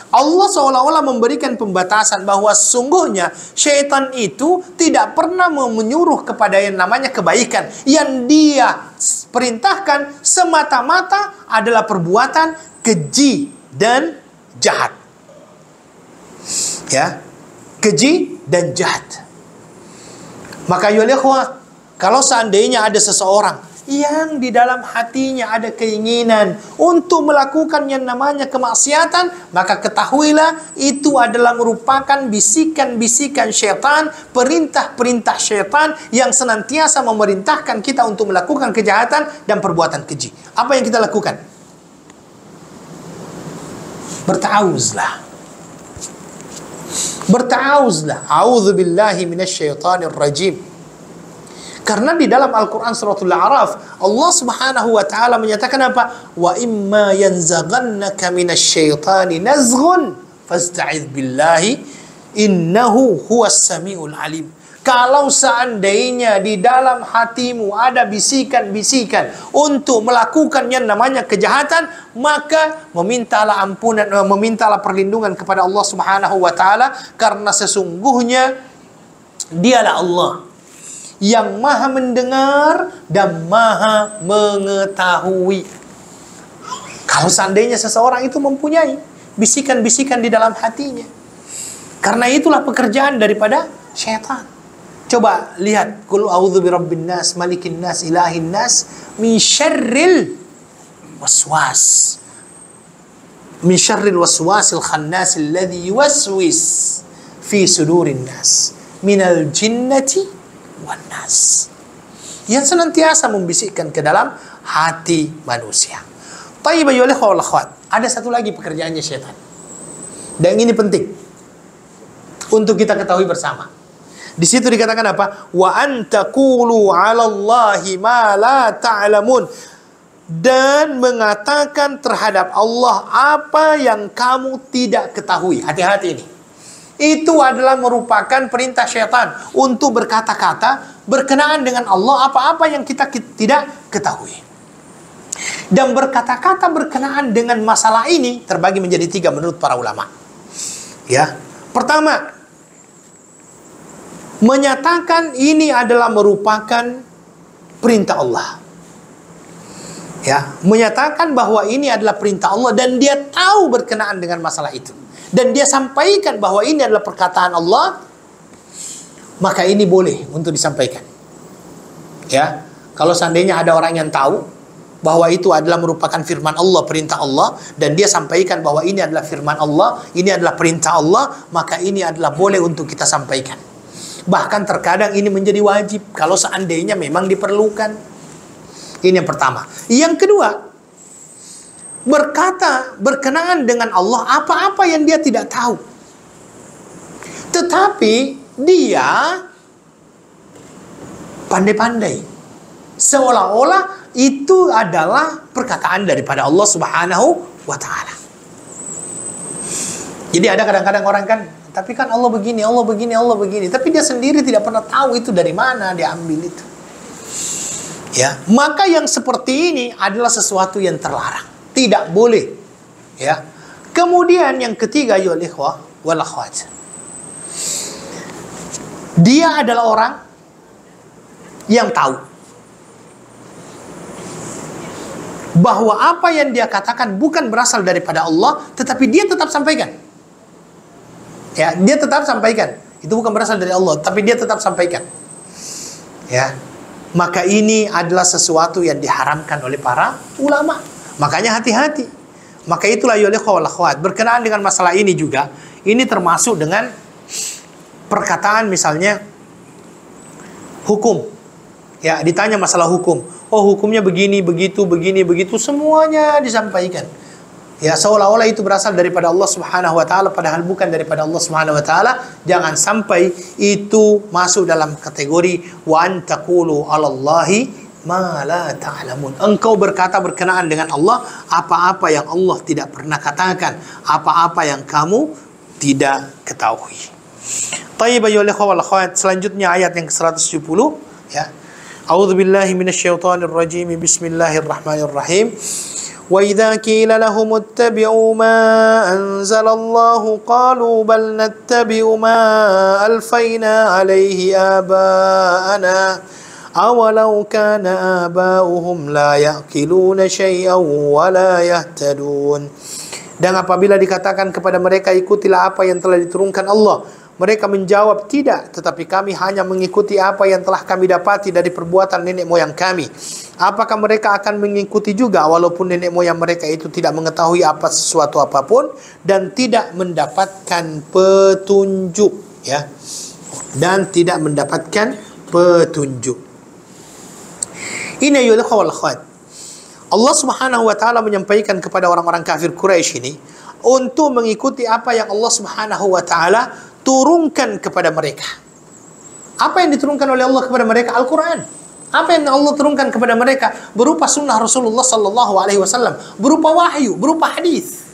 Allah seolah-olah memberikan pembatasan bahwa sesungguhnya syaitan itu tidak pernah menyuruh kepada yang namanya kebaikan. Yang dia perintahkan semata-mata adalah perbuatan keji dan jahat. Ya, keji dan jahat. Maka ya ikhwah, kalau seandainya ada seseorang yang di dalam hatinya ada keinginan untuk melakukan yang namanya kemaksiatan, maka ketahuilah itu adalah merupakan bisikan-bisikan syaitan, perintah-perintah syaitan yang senantiasa memerintahkan kita untuk melakukan kejahatan dan perbuatan keji. Apa yang kita lakukan? Berta'awuzlah. Berta'awuzlah. A'udzubillahi minasyaitonir rajim. Karena di dalam Al-Quran suratul A'raf, Allah subhanahu wa ta'ala menyatakan apa? Wa imma yanzaghannaka minasyaitani nazghun fasta'idz billahi innahu huwas samiul alim. Kalau seandainya di dalam hatimu ada bisikan-bisikan untuk melakukan yang namanya kejahatan, maka memintalah ampunan, memintalah perlindungan kepada Allah subhanahu wa ta'ala, karena sesungguhnya dialah Allah yang maha mendengar dan maha mengetahui. Kalau seandainya seseorang itu mempunyai bisikan-bisikan di dalam hatinya, karena itulah pekerjaan daripada syaitan. Coba lihat, qul a'udzu birabbin nas, malikin nas, ilahin nas, min syarril waswas. Min syarril waswasil khannas alladhi yuwaswis fi sudurin nas, minal jinnati wan nas. Yang senantiasa membisikkan ke dalam hati manusia. Thayyib ayyuhal ikhwah wal akhwat, ada satu lagi pekerjaannya syaitan. Dan ini penting untuk kita ketahui bersama. Di situ dikatakan apa? Wa antaqulu 'alallahi ma la ta'lamun. Dan mengatakan terhadap Allah apa yang kamu tidak ketahui. Hati-hati ini. Itu adalah merupakan perintah syaitan untuk berkata-kata berkenaan dengan Allah apa-apa yang kita tidak ketahui. Dan berkata-kata berkenaan dengan masalah ini terbagi menjadi 3 menurut para ulama. Ya. Pertama, menyatakan ini adalah merupakan perintah Allah. Ya, menyatakan bahwa ini adalah perintah Allah dan dia tahu berkenaan dengan masalah itu. Dan dia sampaikan bahwa ini adalah perkataan Allah, maka ini boleh untuk disampaikan. Ya, kalau seandainya ada orang yang tahu bahwa itu adalah merupakan firman Allah, perintah Allah, dan dia sampaikan bahwa ini adalah firman Allah, ini adalah perintah Allah, maka ini adalah boleh untuk kita sampaikan. Bahkan terkadang ini menjadi wajib kalau seandainya memang diperlukan. Ini yang pertama. Yang kedua, berkata berkenaan dengan Allah apa-apa yang dia tidak tahu. Tetapi dia pandai-pandai. Seolah-olah itu adalah perkataan daripada Allah subhanahu wa ta'ala. Jadi ada kadang-kadang orang kan, tapi kan Allah begini, Allah begini, Allah begini. Tapi dia sendiri tidak pernah tahu itu dari mana dia ambil itu. Ya, maka yang seperti ini adalah sesuatu yang terlarang. Tidak boleh. Ya. Kemudian yang ketiga, ya ikhwah wal akhwat. Dia adalah orang yang tahu bahwa apa yang dia katakan bukan berasal daripada Allah, tetapi dia tetap sampaikan. Ya, dia tetap sampaikan. Itu bukan berasal dari Allah, tapi dia tetap sampaikan. Ya. Maka ini adalah sesuatu yang diharamkan oleh para ulama. Makanya hati-hati. Maka itulah ya ikhwah wal akhwat, berkenaan dengan masalah ini juga, ini termasuk dengan perkataan misalnya hukum. Ya, ditanya masalah hukum. Oh, hukumnya begini, begitu, begini, begitu, semuanya disampaikan. Ya, seolah-olah itu berasal daripada Allah Subhanahu wa taala, padahal bukan daripada Allah Subhanahu wa taala. Jangan sampai itu masuk dalam kategori wa antaqulu 'alallahi ma la ta'lamun. Engkau berkata berkenaan dengan Allah apa-apa yang Allah tidak pernah katakan, apa-apa yang kamu tidak ketahui. Thayyib ayyuhal ikhwah wal akhwat, selanjutnya ayat yang ke-170 ya. A'udzu billahi minasyaitonir rajim. Bismillahirrahmanirrahim. وَإِذَا قِيلَ لَهُمُ اتَّبِعُوا مَا أَنزَلَ اللَّهُ قَالُوا بَلْ نَتَّبِعُ مَا أَلْفَيْنَا عَلَيْهِ آبَاءَنَا أَوَلَوْ كَانَ آبَاؤُهُمْ لَا يَعْقِلُونَ شَيْئًا وَلَا يَهْتَدُونَ. Dan apabila dikatakan kepada mereka, ikutilah apa yang telah diturunkan Allah, mereka menjawab, tidak, tetapi kami hanya mengikuti apa yang telah kami dapati dari perbuatan nenek moyang kami. Apakah mereka akan mengikuti juga walaupun nenek moyang mereka itu tidak mengetahui apa sesuatu apapun dan tidak mendapatkan petunjuk, ya. Dan tidak mendapatkan petunjuk. Ini ya wal akhwat. Allah Subhanahu wa taala menyampaikan kepada orang-orang kafir Quraisy ini untuk mengikuti apa yang Allah Subhanahu wa taala turunkan kepada mereka. Apa yang diturunkan oleh Allah kepada mereka? Al-Quran. Apa yang Allah turunkan kepada mereka? Berupa sunnah Rasulullah Sallallahu Alaihi Wasallam, berupa wahyu, berupa hadis.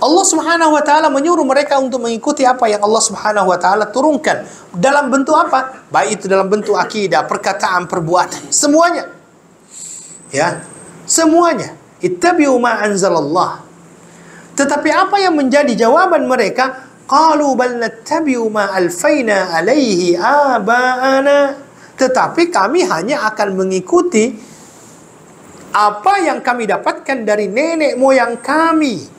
Allah Subhanahu Wa Taala menyuruh mereka untuk mengikuti apa yang Allah Subhanahu Wa Taala turunkan. Dalam bentuk apa? Baik itu dalam bentuk akidah, perkataan, perbuatan, semuanya. Ya, semuanya. Ittabi'u ma anzalallah. Tetapi apa yang menjadi jawaban mereka? Qalu bal nattabi'u ma alfaina alaihi aba'ana. Tetapi kami hanya akan mengikuti apa yang kami dapatkan dari nenek moyang kami.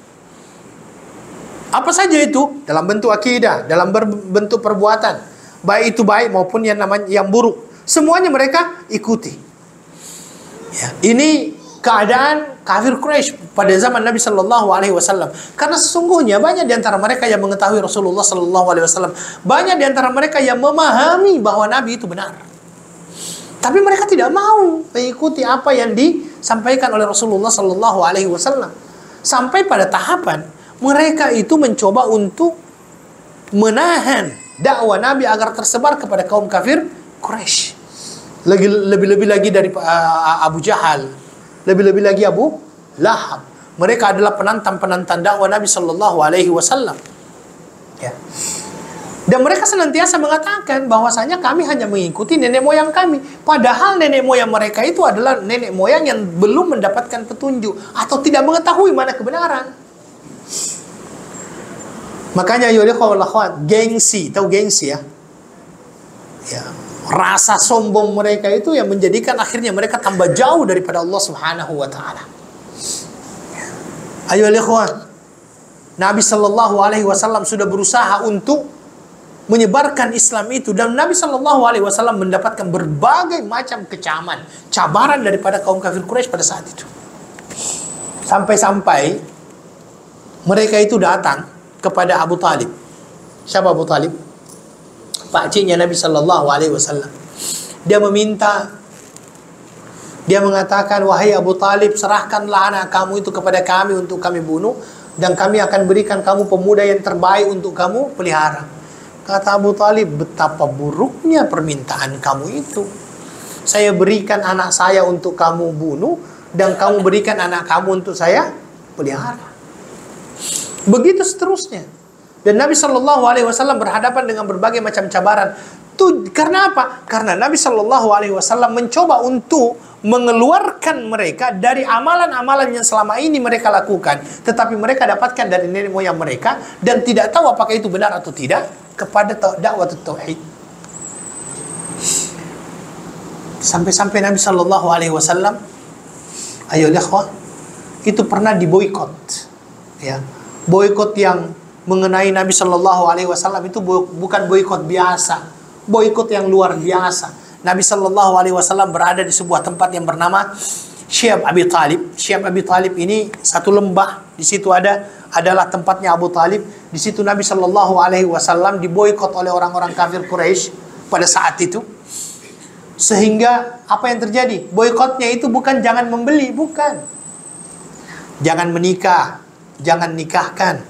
Apa saja itu? Dalam bentuk akidah, dalam bentuk perbuatan, baik itu baik maupun yang namanya yang buruk, semuanya mereka ikuti. Ya, ini keadaan kafir Quraisy pada zaman Nabi Sallallahu Alaihi Wasallam. Karena sesungguhnya banyak di antara mereka yang mengetahui Rasulullah Sallallahu Alaihi Wasallam, banyak di antara mereka yang memahami bahwa Nabi itu benar. Tapi mereka tidak mau mengikuti apa yang disampaikan oleh Rasulullah Sallallahu Alaihi Wasallam. Sampai pada tahapan mereka itu mencoba untuk menahan dakwah Nabi agar tersebar kepada kaum kafir Quraisy. Lebih-lebih lagi dari Abu Jahal, lebih-lebih lagi Abu Lahab. Mereka adalah penantang-penantang dakwah Nabi Sallallahu Alaihi Wasallam. Ya. Dan mereka senantiasa mengatakan bahwasanya kami hanya mengikuti nenek moyang kami. Padahal nenek moyang mereka itu adalah nenek moyang yang belum mendapatkan petunjuk atau tidak mengetahui mana kebenaran. Makanya gengsi, tahu gengsi ya? Ya, rasa sombong mereka itu yang menjadikan akhirnya mereka tambah jauh daripada Allah Subhanahu wa taala. Ayo ikhwan, Nabi Sallallahu Alaihi Wasallam sudah berusaha untuk menyebarkan Islam itu, dan Nabi Sallallahu Alaihi Wasallam mendapatkan berbagai macam kecaman, cabaran daripada kaum kafir Quraisy pada saat itu. Sampai-sampai mereka itu datang kepada Abu Talib. Siapa Abu Talib? Pakciknya Nabi Sallallahu Alaihi Wasallam. Dia meminta, dia mengatakan, wahai Abu Talib, serahkanlah anak kamu itu kepada kami untuk kami bunuh, dan kami akan berikan kamu pemuda yang terbaik untuk kamu pelihara. Kata Abu Talib, betapa buruknya permintaan kamu itu. Saya berikan anak saya untuk kamu bunuh, dan kamu berikan anak kamu untuk saya pelihara. Begitu seterusnya. Dan Nabi Sallallahu Alaihi Wasallam berhadapan dengan berbagai macam cabaran. Karena apa? Karena Nabi Sallallahu Alaihi Wasallam mencoba untuk mengeluarkan mereka dari amalan-amalan yang selama ini mereka lakukan, tetapi mereka dapatkan dari nenek moyang mereka, dan tidak tahu apakah itu benar atau tidak, kepada dakwah tauhid. Sampai-sampai Nabi Sallallahu Alaihi Wasallam, ayo ikhwah, itu pernah diboikot. Ya, boikot yang mengenai Nabi Sallallahu Alaihi Wasallam itu bukan boikot biasa, boikot yang luar biasa. Nabi Sallallahu Alaihi Wasallam berada di sebuah tempat yang bernama Syi'ab Abi Talib. Syi'ab Abi Talib ini satu lembah. Di situ adalah tempatnya Abu Talib. Di situ Nabi Sallallahu Alaihi Wasallam diboikot oleh orang-orang kafir Quraisy pada saat itu. Sehingga apa yang terjadi? Boikotnya itu bukan jangan membeli, bukan. Jangan menikah, jangan nikahkan.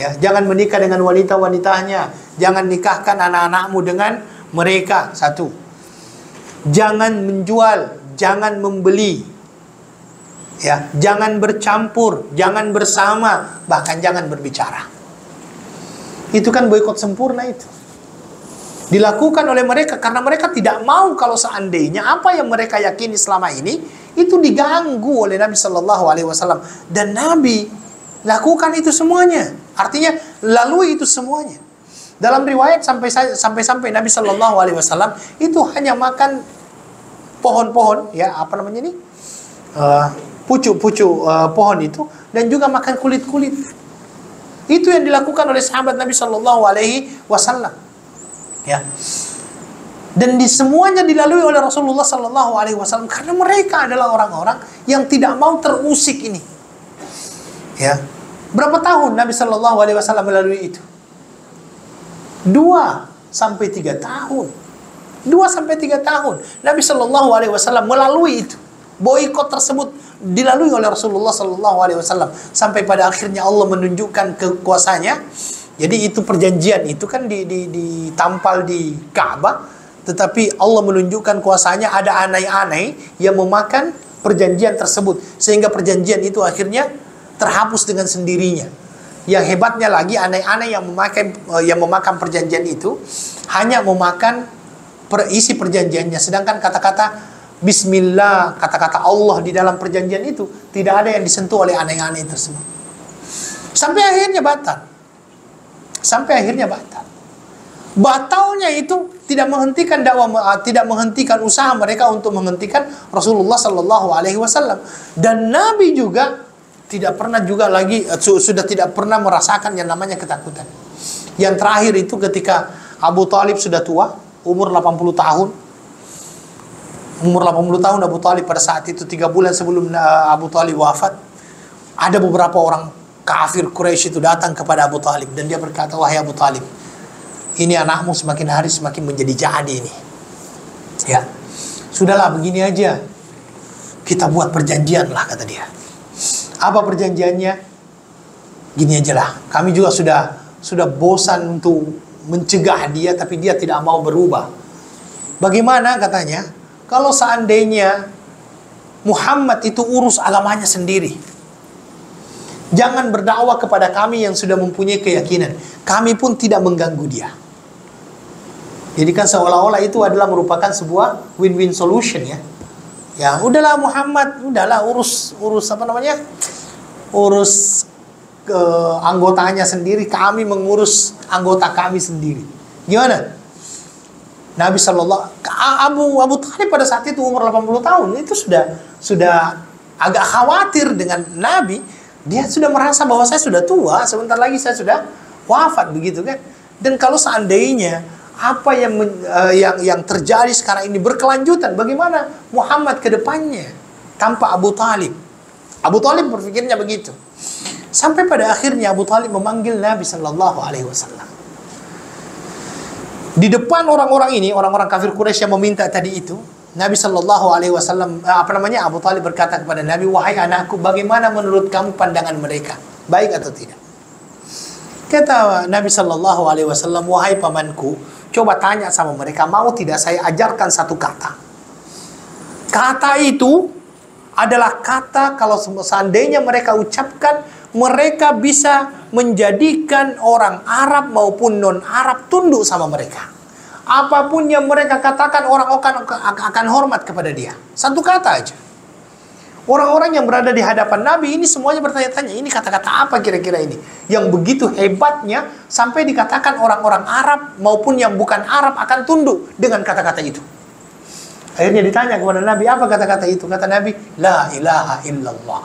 Ya, jangan menikah dengan wanita-wanitanya, jangan nikahkan anak-anakmu dengan mereka. Satu. Jangan menjual, jangan membeli. Ya, jangan bercampur, jangan bersama, bahkan jangan berbicara. Itu kan boikot sempurna itu. Dilakukan oleh mereka karena mereka tidak mau kalau seandainya apa yang mereka yakini selama ini itu diganggu oleh Nabi Sallallahu Alaihi Wasallam, dan Nabi lakukan itu semuanya. Artinya lalui itu semuanya. Dalam riwayat sampai Nabi Sallallahu Alaihi Wasallam itu hanya makan pohon-pohon, ya apa namanya ini, pucuk-pucuk pohon itu, dan juga makan kulit-kulit. Itu yang dilakukan oleh sahabat Nabi Sallallahu Alaihi Wasallam. Ya. Dan di semuanya dilalui oleh Rasulullah Sallallahu Alaihi Wasallam karena mereka adalah orang-orang yang tidak mau terusik ini. Ya. Berapa tahun Nabi Sallallahu Alaihi Wasallam melalui itu? 2 sampai 3 tahun. 2 sampai 3 tahun Nabi Sallallahu Alaihi Wasallam melalui itu. Boikot tersebut dilalui oleh Rasulullah Sallallahu Alaihi Wasallam sampai pada akhirnya Allah menunjukkan kekuasaannya, Jadi itu perjanjian itu kan ditampal di Ka'bah, tetapi Allah menunjukkan kuasanya ada anai-anai yang memakan perjanjian tersebut, sehingga perjanjian itu akhirnya terhapus dengan sendirinya. Yang hebatnya lagi, anai-anai yang memakan perjanjian itu hanya memakan isi perjanjiannya, sedangkan kata-kata Bismillah, kata-kata Allah di dalam perjanjian itu tidak ada yang disentuh oleh anai-anai tersebut. Sampai akhirnya batal. Batalnya itu tidak menghentikan dakwah, tidak menghentikan usaha mereka untuk menghentikan Rasulullah Sallallahu Alaihi Wasallam. Dan Nabi juga tidak pernah juga lagi sudah tidak pernah merasakan yang namanya ketakutan. Yang terakhir itu ketika Abu Talib sudah tua, umur 80 tahun. Umur 80 tahun Abu Talib pada saat itu, 3 bulan sebelum Abu Talib wafat, ada beberapa orang kafir Quraisy itu datang kepada Abu Talib dan dia berkata, wahai Abu Talib, ini anakmu semakin hari semakin menjadi jadi ini. Ya, sudahlah begini aja, kita buat perjanjian lah, kata dia. Apa perjanjiannya? Gini aja lah, kami juga sudah bosan untuk mencegah dia, tapi dia tidak mau berubah. Bagaimana katanya? Kalau seandainya Muhammad itu urus agamanya sendiri, jangan berdakwah kepada kami yang sudah mempunyai keyakinan. Kami pun tidak mengganggu dia. Jadi kan seolah-olah itu adalah merupakan sebuah win-win solution ya. Ya udahlah Muhammad, udahlah urus apa namanya? Urus anggotanya sendiri, kami mengurus anggota kami sendiri. Gimana? Nabi Abu Talib pada saat itu umur 80 tahun itu sudah agak khawatir dengan Nabi. Dia sudah merasa bahwa saya sudah tua, sebentar lagi saya sudah wafat, begitu kan. Dan kalau seandainya apa yang terjadi sekarang ini berkelanjutan, bagaimana Muhammad ke depannya tanpa Abu Talib? Abu Talib berpikirnya begitu. Sampai pada akhirnya Abu Talib memanggil Nabi Sallallahu Alaihi Wasallam. Di depan orang-orang ini, orang-orang kafir Quraisy yang meminta tadi itu, Nabi Sallallahu Alaihi Wasallam, Abu Talib berkata kepada Nabi, wahai anakku, bagaimana menurut kamu pandangan mereka, baik atau tidak? Kata Nabi Sallallahu Alaihi Wasallam, wahai pamanku, coba tanya sama mereka, mau tidak saya ajarkan satu kata. Kata itu adalah kata kalau seandainya mereka ucapkan, mereka bisa menjadikan orang Arab maupun non-Arab tunduk sama mereka. Apapun yang mereka katakan, orang akan hormat kepada dia. Satu kata aja. Orang-orang yang berada di hadapan Nabi ini semuanya bertanya-tanya, ini kata-kata apa kira-kira ini? Yang begitu hebatnya sampai dikatakan orang-orang Arab maupun yang bukan Arab akan tunduk dengan kata-kata itu. Akhirnya ditanya kepada Nabi, apa kata-kata itu? Kata Nabi, la ilaha illallah.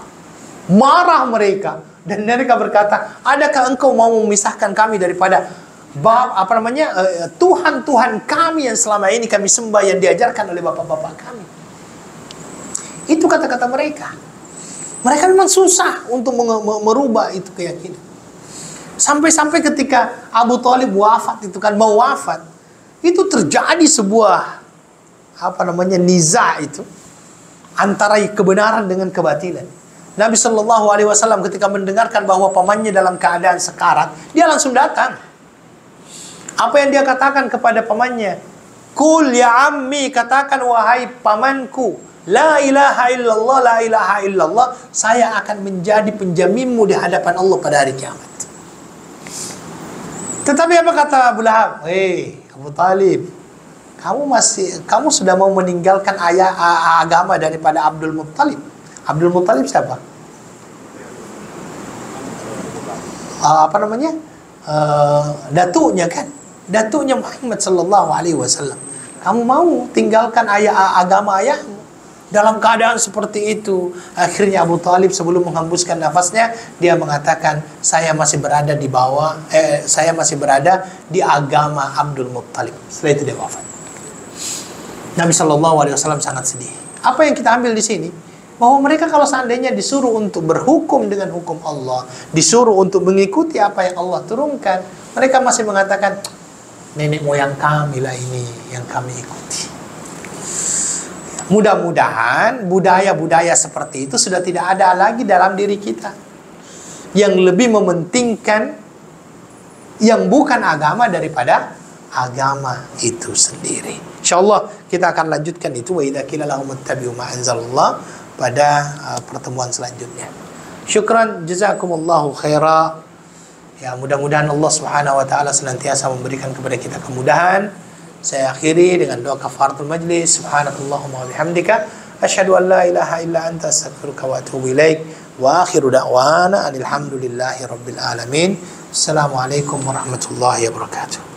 Marah mereka. Dan mereka berkata, adakah engkau mau memisahkan kami daripada Tuhan-Tuhan kami yang selama ini kami sembah, yang diajarkan oleh bapak-bapak kami? Itu kata-kata mereka. Mereka memang susah untuk merubah itu keyakinan. Sampai-sampai ketika Abu Talib wafat, itu kan mau wafat, itu terjadi sebuah niza itu antara kebenaran dengan kebatilan. Nabi Shallallahu Alaihi Wasallam ketika mendengarkan bahwa pamannya dalam keadaan sekarat, dia langsung datang. Apa yang dia katakan kepada pamannya? Kul ya ammi, katakan wahai pamanku, la ilaha illallah, la ilaha illallah, saya akan menjadi penjaminmu di hadapan Allah pada hari kiamat. Tetapi apa kata Abu Lahab? Abu Talib, kamu sudah mau meninggalkan agama daripada Abdul Muttalib. Abdul Muttalib siapa? Datuknya kan? Datuknya Muhammad Sallallahu Alaihi Wasallam. Kamu mau tinggalkan agama ayahmu dalam keadaan seperti itu? Akhirnya Abu Talib sebelum menghembuskan nafasnya, dia mengatakan, saya masih berada di agama Abdul Muttalib. Setelah itu dia wafat. Nabi Sallallahu Alaihi Wasallam sangat sedih. Apa yang kita ambil di sini? Bahwa mereka kalau seandainya disuruh untuk berhukum dengan hukum Allah, disuruh untuk mengikuti apa yang Allah turunkan, mereka masih mengatakan, nenek moyang kami lah ini yang kami ikuti. Mudah-mudahan budaya-budaya seperti itu sudah tidak ada lagi dalam diri kita, yang lebih mementingkan yang bukan agama daripada agama itu sendiri. Insyaallah kita akan lanjutkan itu, wa idza qila lahum ittabi'u ma anzalallah, pada pertemuan selanjutnya. Syukran, jazakumullahu khaira. Ya, mudah-mudahan Allah Subhanahu wa taala senantiasa memberikan kepada kita kemudahan. Saya akhiri dengan doa kafaratul majlis. Subhanakallahumma wa bihamdika asyhadu an la ilaha illa anta astaghfiruka wa atubu ilaik. Wa akhiru da'wana alhamdulillahi rabbil alamin. Assalamualaikum warahmatullahi wabarakatuh.